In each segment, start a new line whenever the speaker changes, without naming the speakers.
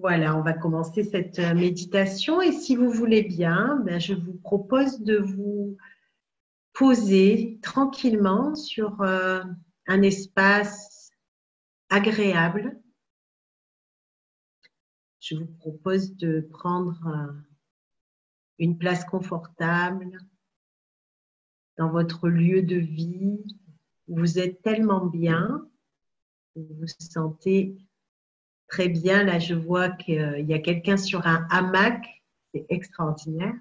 Voilà, on va commencer cette méditation et si vous voulez bien, je vous propose de vous poser tranquillement sur un espace agréable. Je vous propose de prendre une place confortable dans votre lieu de vie où vous êtes tellement bien, où vous vous sentez très bien. Là, je vois qu'il y a quelqu'un sur un hamac, c'est extraordinaire.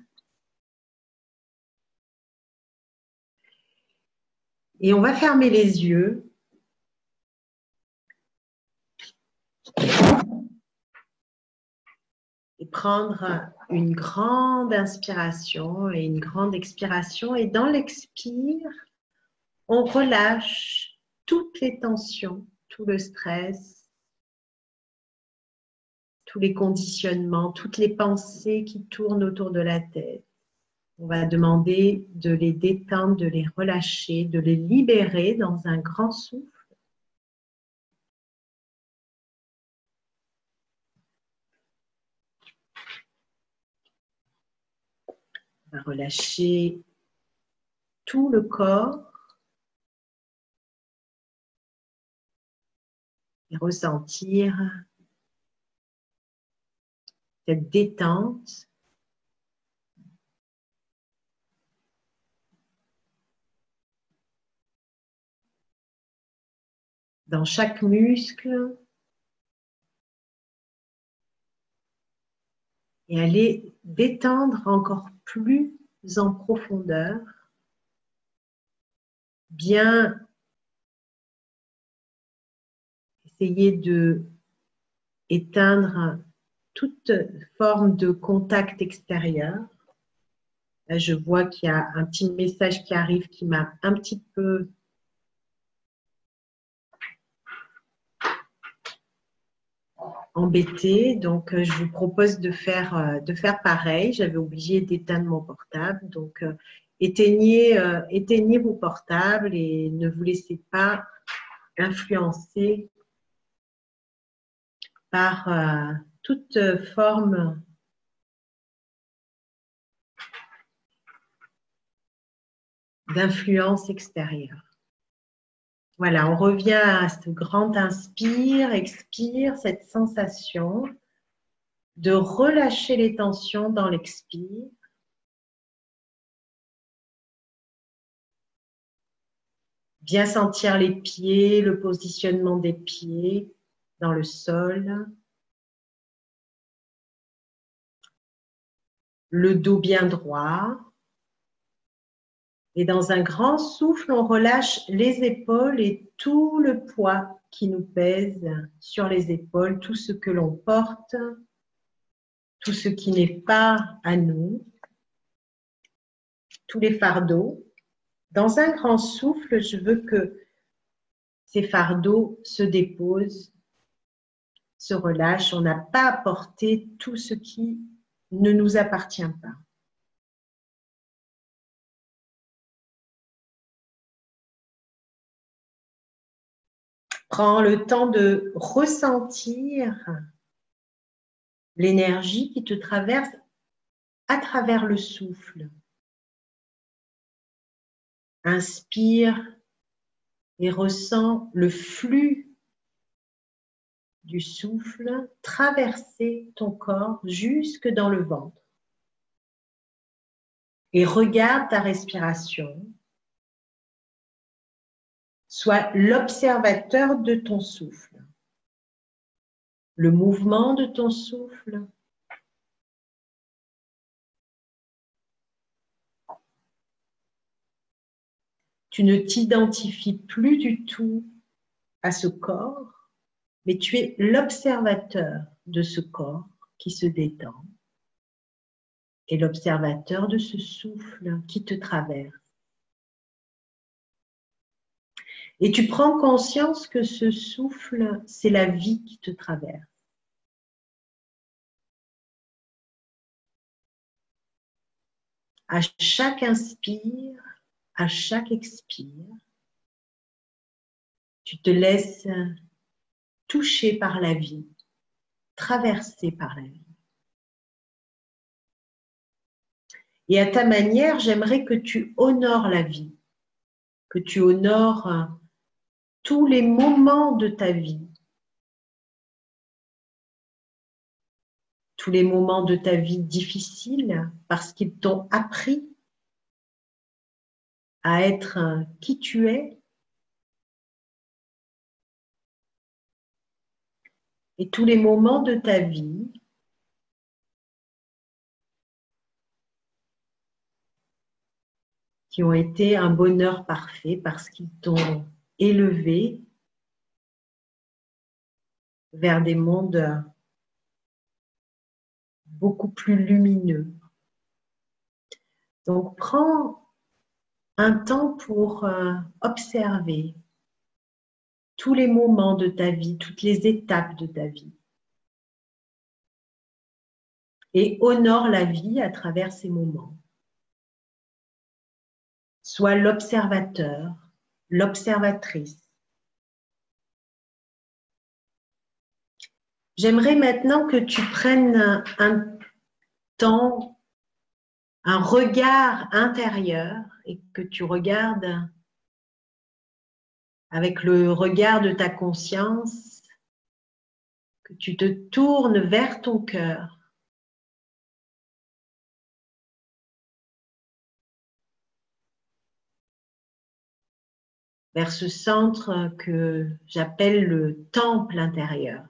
Et on va fermer les yeux et prendre une grande inspiration et une grande expiration. Et dans l'expire, on relâche toutes les tensions, tout le stress, tous les conditionnements, toutes les pensées qui tournent autour de la tête. On va demander de les détendre, de les relâcher, de les libérer dans un grand souffle. On va relâcher tout le corps et ressentir cette détente dans chaque muscle et aller détendre encore plus en profondeur, bien essayer de éteindre toute forme de contact extérieur. Là, je vois qu'il y a un petit message qui arrive qui m'a un petit peu embêtée. Donc, je vous propose de faire pareil. J'avais oublié d'éteindre mon portable. Donc, éteignez vos portables et ne vous laissez pas influencer par toute forme d'influence extérieure. Voilà, on revient à ce grand inspire, expire, cette sensation de relâcher les tensions dans l'expire. Bien sentir les pieds, le positionnement des pieds dans le sol. Le dos bien droit. Et dans un grand souffle, on relâche les épaules et tout le poids qui nous pèse sur les épaules, tout ce que l'on porte, tout ce qui n'est pas à nous, tous les fardeaux. Dans un grand souffle, je veux que ces fardeaux se déposent, se relâchent. On n'a pas à porter tout ce qui ne nous appartient pas. Prends le temps de ressentir l'énergie qui te traverse à travers le souffle. Inspire et ressens le flux du souffle traverser ton corps jusque dans le ventre. Et regarde ta respiration. Sois l'observateur de ton souffle. Le mouvement de ton souffle. Tu ne t'identifies plus du tout à ce corps, mais tu es l'observateur de ce corps qui se détend et l'observateur de ce souffle qui te traverse. Et tu prends conscience que ce souffle, c'est la vie qui te traverse. À chaque inspire, à chaque expire, tu te laisses toucher par la vie. traversé par la vie. Et à ta manière, j'aimerais que tu honores la vie, que tu honores tous les moments de ta vie, tous les moments de ta vie difficiles, parce qu'ils t'ont appris à être qui tu es, et tous les moments de ta vie qui ont été un bonheur parfait parce qu'ils t'ont élevé vers des mondes beaucoup plus lumineux. Donc, prends un temps pour observer tous les moments de ta vie, toutes les étapes de ta vie. Et honore la vie à travers ces moments. Sois l'observateur, l'observatrice. J'aimerais maintenant que tu prennes un temps, un regard intérieur et que tu regardes avec le regard de ta conscience, que tu te tournes vers ton cœur. Vers ce centre que j'appelle le temple intérieur.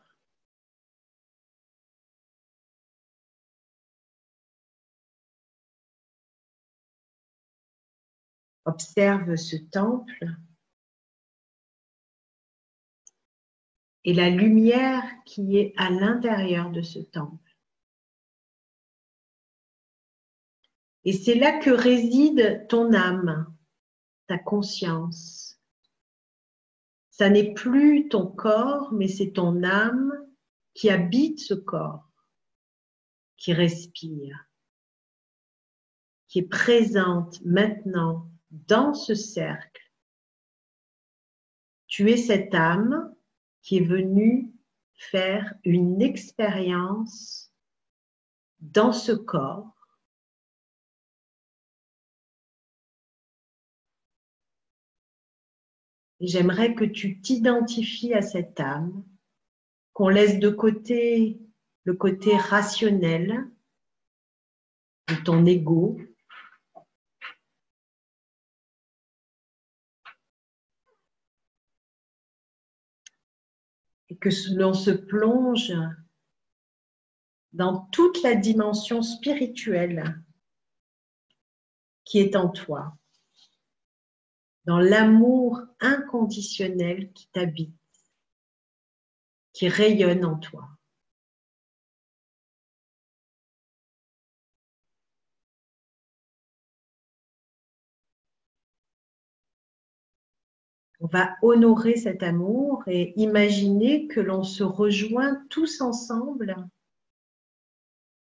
Observe ce temple et la lumière qui est à l'intérieur de ce temple. Et c'est là que réside ton âme, ta conscience. Ça n'est plus ton corps, mais c'est ton âme qui habite ce corps, qui respire, qui est présente maintenant dans ce cercle. Tu es cette âme qui est venue faire une expérience dans ce corps. Et j'aimerais que tu t'identifies à cette âme, qu'on laisse de côté le côté rationnel de ton ego, et que l'on se plonge dans toute la dimension spirituelle qui est en toi, dans l'amour inconditionnel qui t'habite, qui rayonne en toi. On va honorer cet amour et imaginer que l'on se rejoint tous ensemble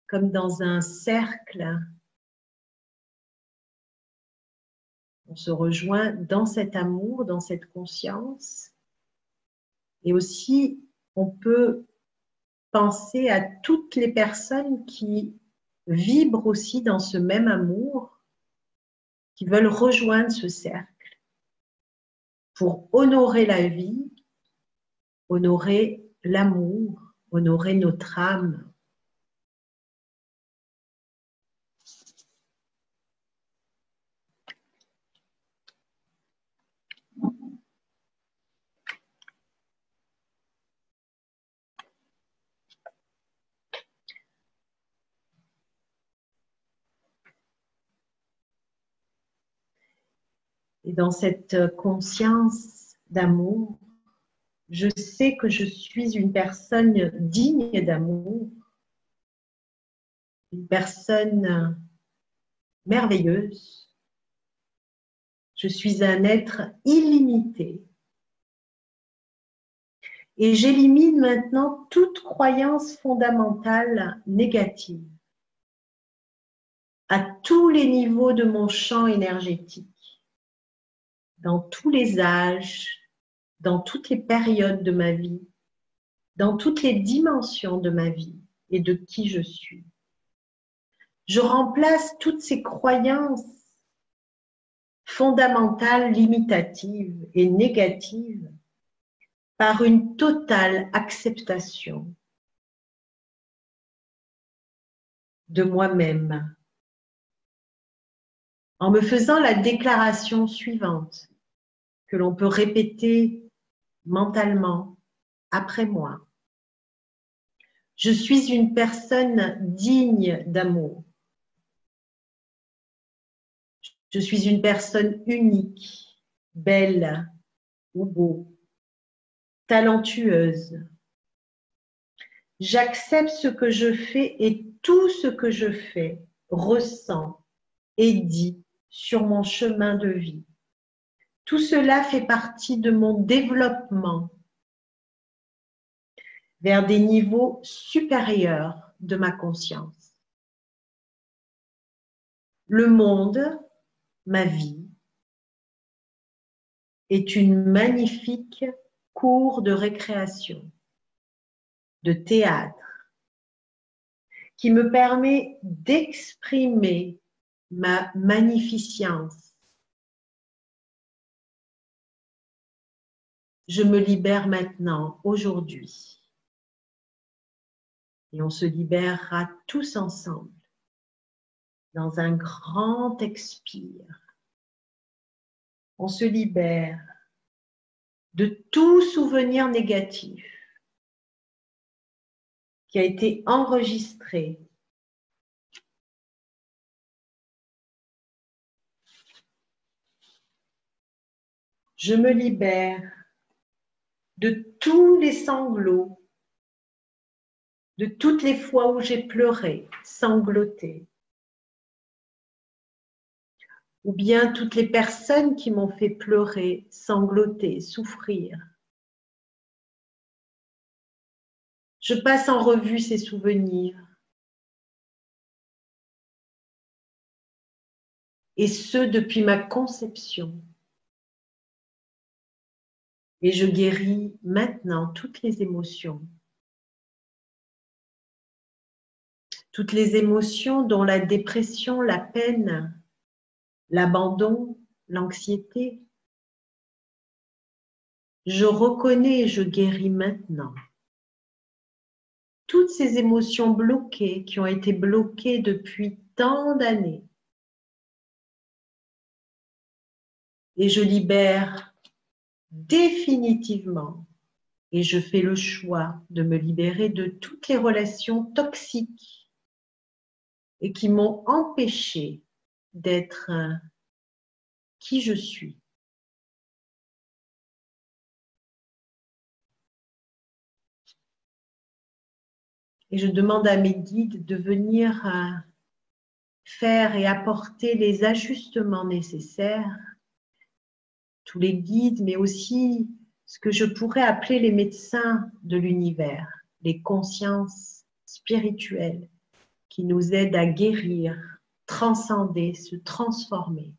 comme dans un cercle. On se rejoint dans cet amour, dans cette conscience. Et aussi, on peut penser à toutes les personnes qui vibrent aussi dans ce même amour, qui veulent rejoindre ce cercle pour honorer la vie, honorer l'amour, honorer notre âme. Et dans cette conscience d'amour, je sais que je suis une personne digne d'amour, une personne merveilleuse. Je suis un être illimité. Et j'élimine maintenant toute croyance fondamentale négative à tous les niveaux de mon champ énergétique, dans tous les âges, dans toutes les périodes de ma vie, dans toutes les dimensions de ma vie et de qui je suis. Je remplace toutes ces croyances fondamentales, limitatives et négatives par une totale acceptation de moi-même, en me faisant la déclaration suivante que l'on peut répéter mentalement après moi. Je suis une personne digne d'amour. Je suis une personne unique, belle ou beau, talentueuse. J'accepte ce que je fais et tout ce que je fais, ressens et dis sur mon chemin de vie. Tout cela fait partie de mon développement vers des niveaux supérieurs de ma conscience. Le monde, ma vie, est une magnifique cour de récréation, de théâtre, qui me permet d'exprimer ma magnificence. Je me libère maintenant, aujourd'hui. Et on se libérera tous ensemble dans un grand expire. On se libère de tout souvenir négatif qui a été enregistré. Je me libère de tous les sanglots, de toutes les fois où j'ai pleuré, sangloté, ou bien toutes les personnes qui m'ont fait pleurer, sangloter, souffrir. Je passe en revue ces souvenirs. Et ce, depuis ma conception. Et je guéris maintenant toutes les émotions. Toutes les émotions dont la dépression, la peine, l'abandon, l'anxiété. Je reconnais et je guéris maintenant toutes ces émotions bloquées qui ont été bloquées depuis tant d'années. Et je libère définitivement et je fais le choix de me libérer de toutes les relations toxiques et qui m'ont empêché d'être qui je suis. Et je demande à mes guides de venir faire et apporter les ajustements nécessaires, tous les guides, mais aussi ce que je pourrais appeler les médecins de l'univers, les consciences spirituelles qui nous aident à guérir, transcender, se transformer.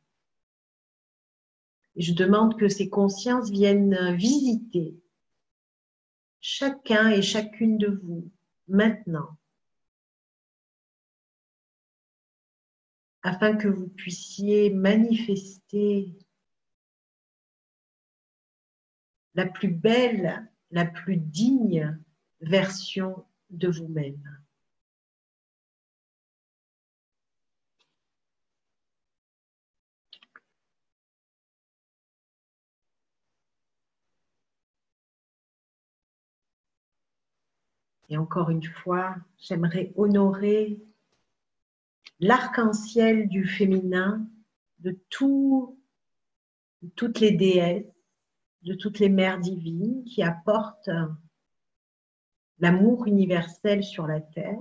Et je demande que ces consciences viennent visiter chacun et chacune de vous maintenant, afin que vous puissiez manifester la plus belle, la plus digne version de vous-même. Et encore une fois, j'aimerais honorer l'arc-en-ciel du féminin, de toutes les déesses, de toutes les mères divines qui apportent l'amour universel sur la terre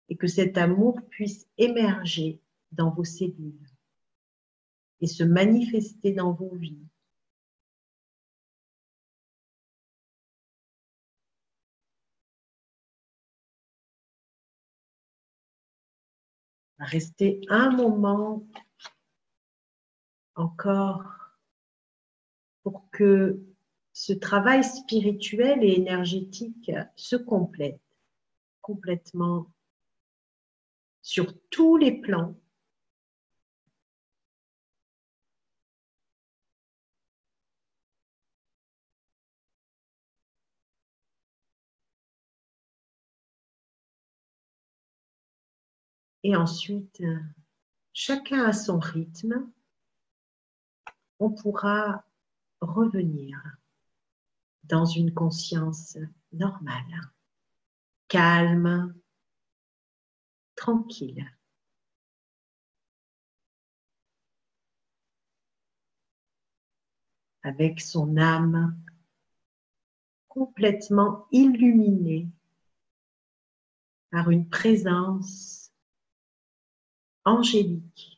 et que cet amour puisse émerger dans vos cellules et se manifester dans vos vies. Restez un moment encore pour que ce travail spirituel et énergétique se complète complètement sur tous les plans. Et ensuite, chacun à son rythme, on pourra revenir dans une conscience normale, calme, tranquille. Avec son âme complètement illuminée par une présence angélique.